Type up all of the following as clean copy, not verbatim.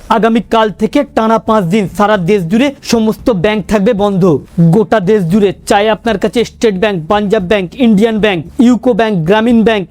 আগামীকাল থেকে টানা 5 দিন সারা দেশ জুড়ে সমস্ত ব্যাংক থাকবে বন্ধ। গোটা দেশ জুড়ে চাই আপনার কাছে state bank, Punjab bank, Indian bank, UCO bank, গ্রামীণ ব্যাংক,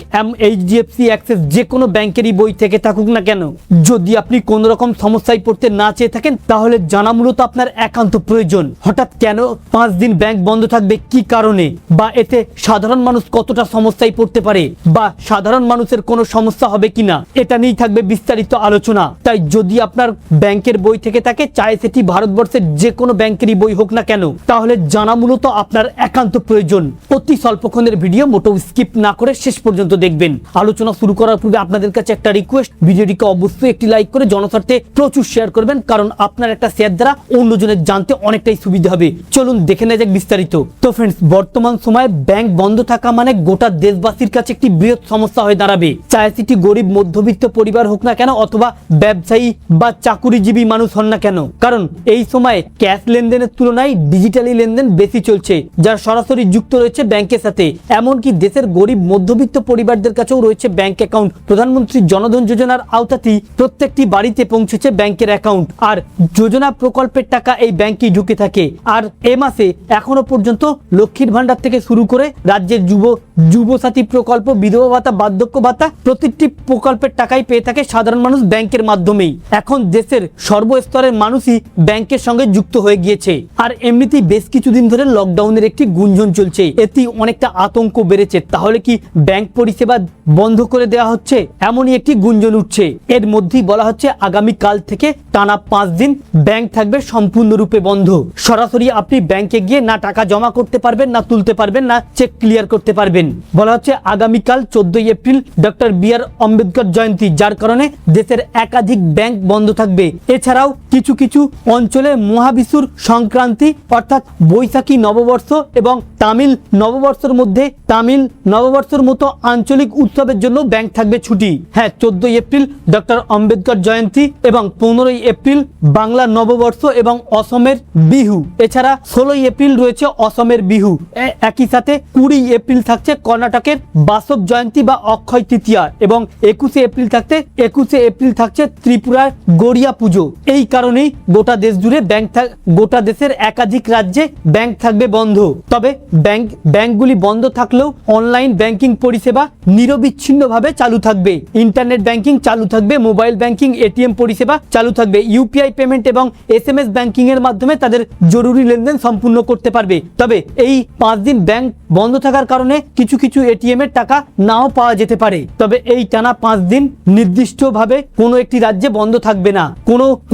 এইচডিএফসি, অ্যাক্সিস, যে কোনো ব্যাংকেরই বই থেকে থাকুক না কেন, যদি আপনি কোনো রকম সমস্যায় পড়তে না চেয়ে থাকেন তাহলে জানা মূলত আপনার একান্ত প্রয়োজন। হঠাৎ কেন 5 দিন ব্যাংক বন্ধ থাকবে, কি কারণে, বা এতে সাধারণ মানুষ কতটা সমস্যায় পড়তে পারে, বা সাধারণ মানুষের কোনো সমস্যা হবে কিনা, এটা নিয়েই থাকবে বিস্তারিত আলোচনা। তাই যদি আপনার ব্যাংকের বই থেকে থাকে, চাই সেটি ভারতবর্ষের যে কোনো ব্যাংকেরই বই হোক না কেন, তাহলে জানা মূলত আপনার একান্ত প্রয়োজন। অতি স্বল্পক্ষণের ভিডিও, মোটেও স্কিপ না করে শেষ পর্যন্ত দেখবেন। আলোচনা শুরু করার পূর্বে আপনাদের কাছে একটা রিকোয়েস্ট, ভিডিওটিকে অবশ্যই একটি লাইক করে জনস্বার্থে প্রচুর শেয়ার করবেন, কারণ আপনার একটা শেয়ার দ্বারা অন্যজনের জানতে অনেকটাই সুবিধা হবে। চলুন দেখে নেওয়া যাক বিস্তারিত। তো ফ্রেন্ডস, বর্তমান সময়ে ব্যাংক বন্ধ থাকা মানে গোটা দেশবাসীর কাছে একটি বৃহৎ সমস্যা হয়ে দাঁড়াবে। চাই সেটি গরিব মধ্যবিত্ত পরিবার হোক না কেন, অথবা ব্যবসায়ী বা চাকুরিজীবী মানুষ হন না কেন, কারণ এই সময়ে ক্যাশ লেনদেনের তুলনায় ডিজিটালি লেনদেন বেশি চলছে, যা সরাসরি যুক্ত রয়েছে ব্যাংকের সাথে। এমনকি দেশের গরিব মধ্যবিত্ত পরিবারদের কাছেও রয়েছে ব্যাংক অ্যাকাউন্ট। প্রধানমন্ত্রী জনধন যোজনার আওতাতেই প্রত্যেকটি বাড়িতে পৌঁছেছে ব্যাংকের অ্যাকাউন্ট, আর যোজনা প্রকল্পের টাকা এই ব্যাংকেই ঢুকে থাকে। আর এ মাসে এখনো পর্যন্ত লক্ষ্মীর ভান্ডার থেকে শুরু করে রাজ্যের যুবসাথী প্রকল্প, বিধবা ভাতা, বার্ধক্য ভাতা, প্রতিটি প্রকল্পের টাকাই পেয়ে থাকে সাধারণ মানুষ ব্যাংকের মাধ্যমেই। এখন দেশের সর্বস্তরের মানুষই ব্যাংকের সঙ্গে যুক্ত হয়ে গিয়েছে। আর এমনিতেই বেশ কিছুদিন ধরে লকডাউনের একটি গুঞ্জন চলছে, এতেই অনেকটা আতঙ্ক বেড়েছে। তাহলে কি ব্যাংক পরিষেবা বন্ধ করে দেওয়া হচ্ছে, এমনই একটি গুঞ্জন উঠছে। এর মধ্যেই বলা হচ্ছে আগামীকাল থেকে টানা 5 দিন ব্যাংক থাকবে সম্পূর্ণরূপে বন্ধ। সরাসরি আপনি ব্যাংকে গিয়ে না টাকা জমা করতে পারবেন, না তুলতে পারবেন, না চেক ক্লিয়ার করতে পারবেন। বলা হচ্ছে আগামীকাল 14 এপ্রিল ডক্টর বি.আর. আম্বেদকর জয়ন্তী, যার কারণে দেশের একাধিক ব্যাংক বন্ধ থাকবে। এছাড়াও কিছু কিছু অঞ্চলে মহাবিষুর সংক্রান্তি অর্থাৎ বৈশাখী নববর্ষ এবং তামিল নববর্ষের মধ্যে তামিল নববর্ষের মতো আঞ্চলিক উৎসবের জন্য ব্যাংক থাকবে ছুটি। হ্যাঁ, 14 এপ্রিল ডক্টর আম্বেদকর জয়ন্তী এবং 15 এপ্রিল বাংলা নববর্ষ এবং অসমের বিহু। এছাড়া 16 এপ্রিল রয়েছে অসমের বিহু। একই সাথে 20 এপ্রিল থাকছে কর্ণাটকের বাসব জয়ন্তী বা অক্ষয় তৃতীয়া, এবং 21 এপ্রিল থাকছে ত্রিপুরার গড়িয়া পুজো। এই কারণেই গোটা দেশ জুড়ে গোটা দেশের একাধিক রাজ্যে ব্যাংক থাকবে বন্ধ। তবে ব্যাংকগুলি বন্ধ থাকলেও অনলাইন ব্যাংকিং পরিষেবা নিরবিচ্ছিন্নভাবে চালু থাকবে। ইন্টারনেট ব্যাংকিং চালু থাকবে, মোবাইল ব্যাংকিং, এটিএম পরিষেবা চালু থাকবে। ইউপিআই পেমেন্ট এবং এসএমএস ব্যাংকিং এর মাধ্যমে তাদের জরুরি লেনদেন সম্পূর্ণ করতে পারবে। তবে এই 5 দিন ব্যাংক বন্ধ থাকার কারণে কিছু কিছু এটিএম এর টাকা নাও পাওয়া যেতে পারে। তবে এই টানা 5 দিন নির্দিষ্টভাবে কোনো একটি রাজ্যে বন্ধ থাকবে না।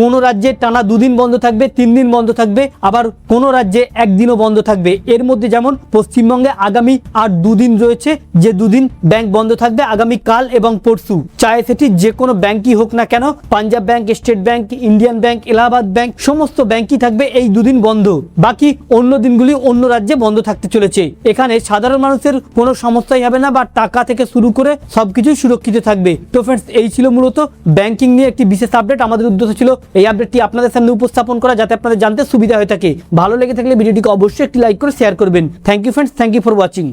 কোনো রাজ্যে টানা 2 দিন বন্ধ থাকবে, 3 দিন বন্ধ থাকবে, আবার কোনো রাজ্যে 1 দিনও বন্ধ থাকবে। এর মধ্যে যেমন পশ্চিমবঙ্গে আগামী আর 2 দিন রয়েছে, যে 2 দিন ব্যাংক বন্ধ থাকবে আগামী কাল এবং পরশু। চাই সেটি যে কোনো ব্যাংকই হোক না কেন, Punjab bank, state bank, Indian bank, Allahabad bank, সমস্ত ব্যাংকই থাকবে এই 2 দিন বন্ধ। বাকি অন্য দিনগুলি অন্য রাজ্যে বন্ধ থাকতে চলেছে। এখানে সাধারণ মানুষের কোনো সমস্যাই হবে না, বা টাকা থেকে শুরু করে সবকিছু সুরক্ষিত থাকবে। তো ফ্রেন্ডস, এই ছিল মূলত ব্যাংকিং নিয়ে একটি বিশেষ আপডেট। আমাদের উদ্দেশ্য ছিল এই আপডেটটি আপনাদের সামনে উপস্থাপন করা, যাতে আপনাদের জানতে সুবিধা হয়ে থাকে। ভালো লেগে থাকলে ভিডিওটিকে অবশ্যই একটি লাইক করে শেয়ার করবেন। Thank you friends, thank you for watching.